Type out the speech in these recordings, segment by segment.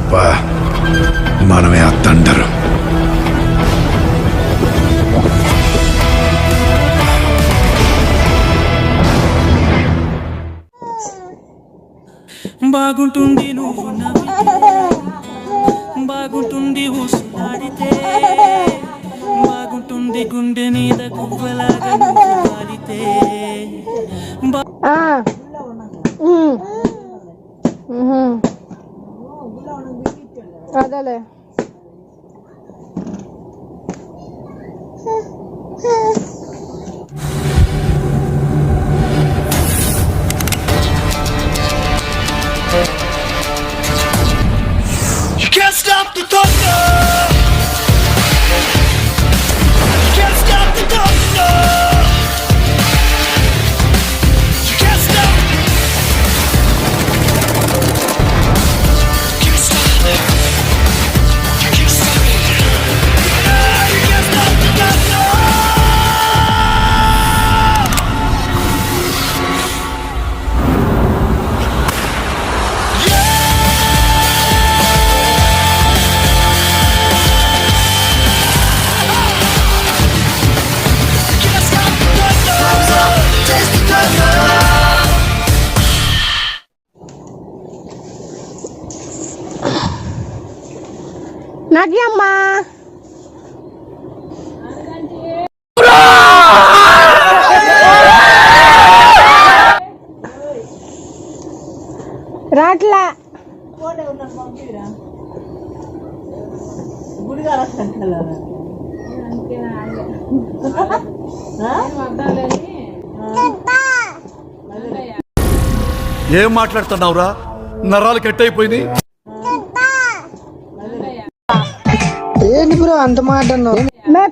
గొప్ప మనమే ఆ తండరు. బాగుంటుంది నువ్వు నవ్వితే, బాగుంటుంది ఊసులాడితే, బాగుంటుంది గుండె మీద గువ్వలాగా నువ్వు వాలితే. అదేలే Can't stop the thunder. You can't stop the thunder. You can't stop. You can't stop it. You can't stop it. You can't stop the thunder. నాకి అమ్మా రాట్లా ఏం మాట్లాడుతున్నావురా? నరాలు కట్ అయిపోయింది. ఏంటి బ్రో అంత మాట అన్నావు?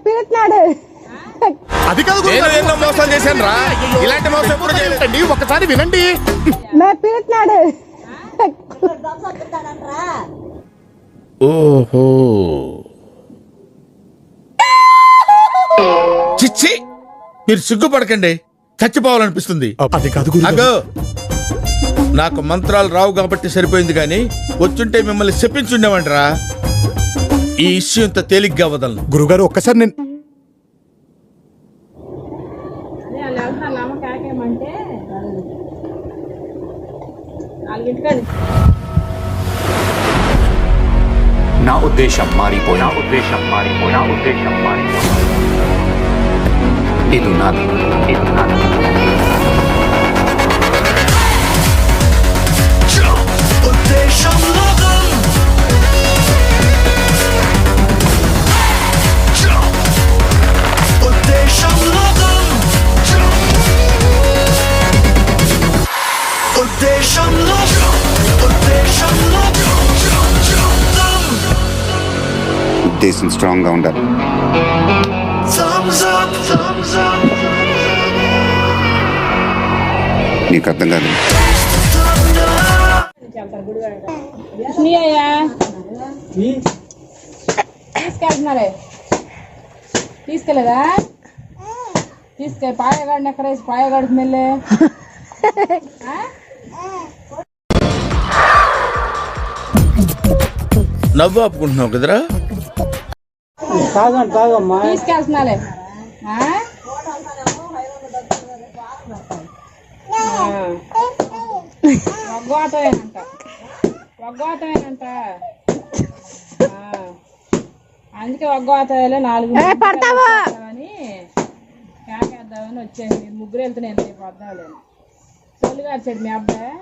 పిలుస్తున్నాడు. అది కాదు, ఎన్నో మోసాలు చేశాను రా. ఇలాంటి మోసం ఎప్పుడు చేయలేదండి. ఒకసారి వినండి. పిలుస్తున్నాడు. ఓహో, చిచ్చి, మీరు సిగ్గుపడకండి. చచ్చిపోవాలనిపిస్తుంది. అది కాదు గురు. అగో, నాకు మంత్రాలు రావు కాబట్టి సరిపోయింది, కానీ వచ్చుంటే మిమ్మల్ని చెప్పించుండేవంటరా. ఈ ఇష్యూ ఇంత తేలిగ్గా వదలను. గురుగారు ఒక్కసారి నేను నా ఉద్దేశం మారిపోయినా ఇది నాది. ఉద్దేశం స్ట్రాంగ్ గా ఉండాలి. నీకు అర్థం కాదు. తీసుకెళ్తున్నారే, తీసుకెళ్ళదా? పాయగాడిని ఎక్కడ వేసి పాయగాడికి మెల్లే. నవ్వు ఆపుకుంటున్నావు కదరా. తీసుకెళ్తున్నాలే. వగ్గోతమేనంట. అందుకే వగ్గోతాయిలో 4 పడతావని కాకేద్దామని వచ్చాను. మీరు ముగ్గురు వెళ్తున్నాయి ఎంత పద్దాలేను. తొలిగారు చెడు మీ అబ్బాయి